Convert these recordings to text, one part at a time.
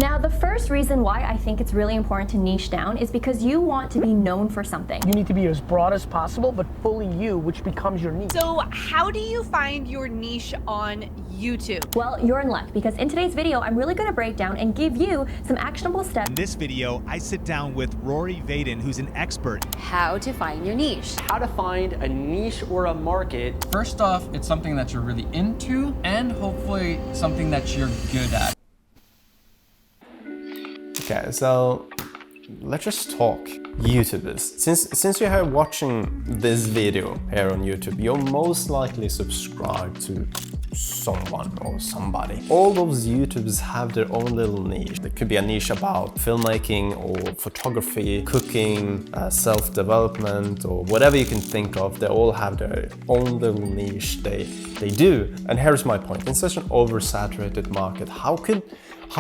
Now, the first reason why I think it's really important to niche down is because you want to be known for something. You need to be as broad as possible, but fully you, which becomes your niche. So how do you find your niche on YouTube? Well, you're in luck, because in today's video, I'm really going to break down and give you some actionable steps. In this video, I sit down with Rory Vaden, who's an expert. How to find your niche. How to find a niche or a market. First off, it's something that you're really into and hopefully something that you're good at. Okay, so let's just talk YouTubers. Since you're watching this video here on YouTube, you're most likely subscribed to someone or somebody. All those YouTubers have their own little niche. There could be a niche about filmmaking or photography, cooking, self-development, or whatever you can think of. They all have their own little niche they do. And here's my point. In such an oversaturated market, how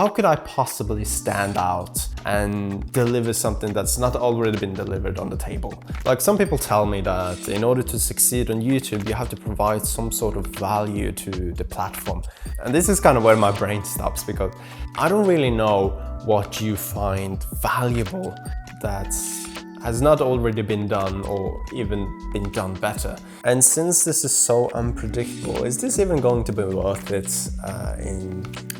could I possibly stand out and deliver something that's not already been delivered on the table? Like, some people tell me that in order to succeed on YouTube, you have to provide some sort of value to the platform. And this is kind of where my brain stops, because I don't really know what you find valuable that has not already been done or even been done better. And since this is so unpredictable, is this even going to be worth it?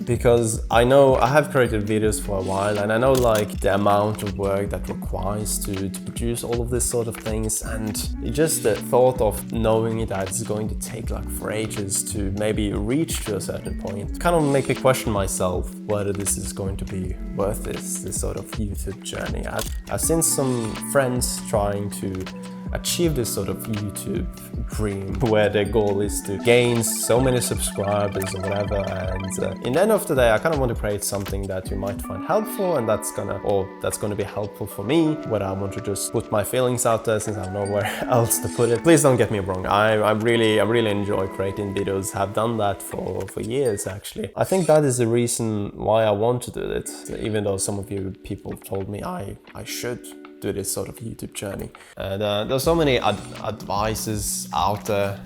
Because I know I have created videos for a while, and I know like the amount of work that requires to produce all of this sort of things, and just the thought of knowing that it's going to take like for ages to maybe reach to a certain point kind of make me question myself whether this is going to be worth this sort of YouTube journey. I've seen some friends trying to achieve this sort of YouTube dream where their goal is to gain so many subscribers or whatever, and in the end of the day I kind of want to create something that you might find helpful, and that's gonna be helpful for me, whether I want to just put my feelings out there since I have nowhere else to put it. Please don't get me wrong, I really enjoy creating videos, have done that for years actually. I think that is the reason why I want to do it, even though some of you people told me I should do this sort of YouTube journey. And there's so many advices out there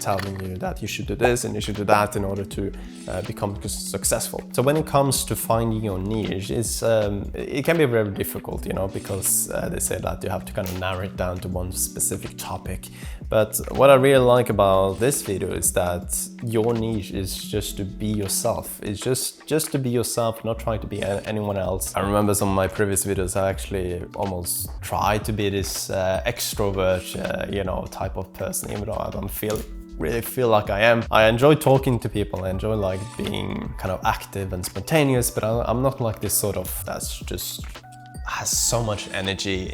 telling you that you should do this and you should do that in order to become successful. So when it comes to finding your niche, it can be very difficult, you know, because they say that you have to kind of narrow it down to one specific topic. But what I really like about this video is that your niche is just to be yourself. It's just to be yourself, not trying to be anyone else. I remember some of my previous videos, I actually almost tried to be this extrovert, you know, type of person, even though I don't really feel like I am. I enjoy talking to people, I enjoy like being kind of active and spontaneous, but I'm not like this sort of that's just has so much energy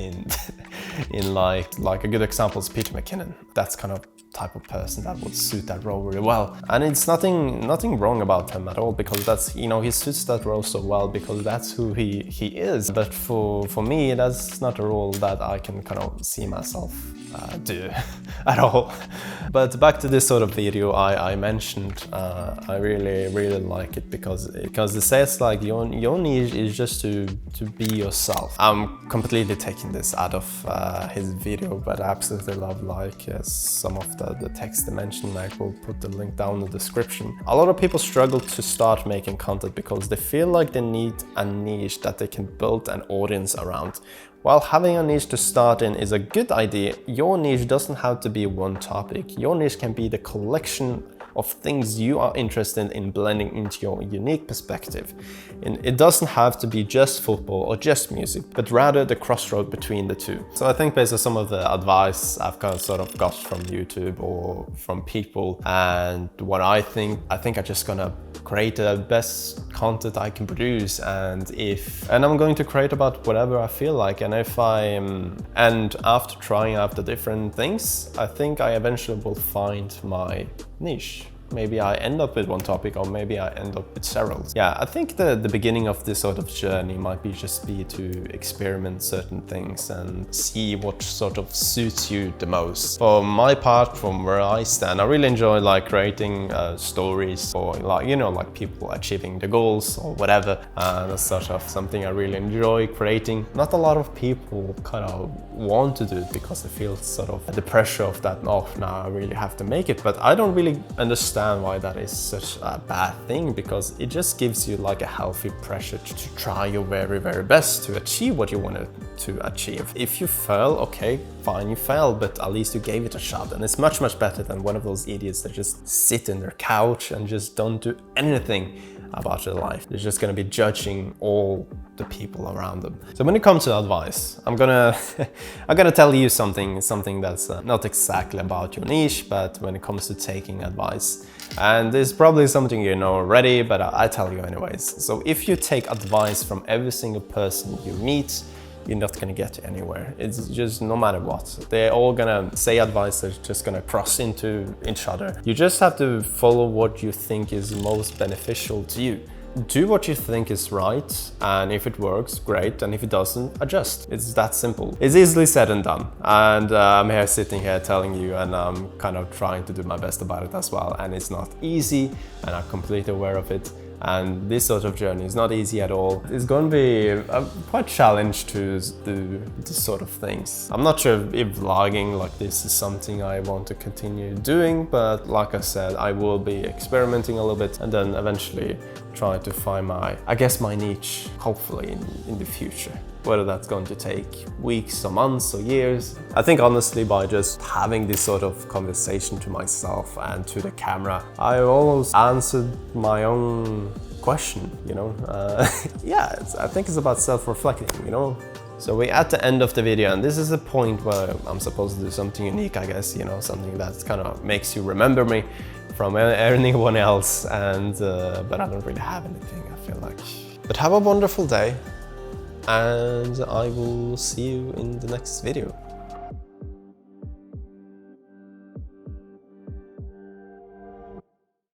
in like a good example is Peter McKinnon. That's kind of type of person that would suit that role really well, and it's nothing wrong about him at all, because that's, you know, he suits that role so well because that's who he is. But for me, that's not a role that I can kind of see myself do at all. But back to this sort of video I mentioned, I really like it because it says like your niche is just to be yourself. I'm completely taking this out of his video, but I absolutely love like some of the text they mentioned. Like, we'll put the link down in the description. A lot of people struggle to start making content because they feel like they need a niche that they can build an audience around. While having a niche to start in is a good idea, your niche doesn't have to be one topic. Your niche can be the collection of things you are interested in blending into your unique perspective. And it doesn't have to be just football or just music, but rather the crossroad between the two. So I think based on some of the advice I've kind of sort of got from YouTube or from people, and what I think I'm just gonna create the best content I can produce, and I'm going to create about whatever I feel like. And and after trying out the different things, I think I eventually will find my niche. Maybe I end up with one topic, or maybe I end up with several. Yeah, I think the beginning of this sort of journey might be to experiment certain things and see what sort of suits you the most. For my part, from where I stand, I really enjoy like creating stories, or like, you know, like people achieving the goals or whatever. That's sort of something I really enjoy creating. Not a lot of people kind of want to do it because they feel sort of the pressure of that, oh, now I really have to make it. But I don't really understand understand why that is such a bad thing, because it just gives you like a healthy pressure to try your very, very best to achieve what you wanted to achieve. If you fail, okay, fine, you failed, but at least you gave it a shot. And it's much, much better than one of those idiots that just sit in their couch and just don't do anything about their life. They're just gonna be judging all the people around them. So when it comes to advice, I'm gonna tell you something that's not exactly about your niche, but when it comes to taking advice. And it's probably something you know already, but I tell you anyways. So if you take advice from every single person you meet, you're not gonna get anywhere. It's just no matter what. They're all gonna say advice that's just gonna cross into each other. You just have to follow what you think is most beneficial to you. Do what you think is right, and if it works, great, and if it doesn't, adjust. It's that simple. It's easily said and done, and I'm here sitting here telling you, and I'm kind of trying to do my best about it as well, and it's not easy, and I'm completely aware of it. And this sort of journey is not easy at all. It's going to be quite challenged to do this sort of things. I'm not sure if vlogging like this is something I want to continue doing, but like I said, I will be experimenting a little bit and then eventually try to find my niche, hopefully in the future. Whether that's going to take weeks or months or years. I think honestly, by just having this sort of conversation to myself and to the camera, I almost answered my own question, you know? Yeah, I think it's about self-reflecting, you know? So we're at the end of the video, and this is the point where I'm supposed to do something unique, I guess, you know, something that kind of makes you remember me from anyone else, and but I don't really have anything, I feel like. But have a wonderful day, and I will see you in the next video.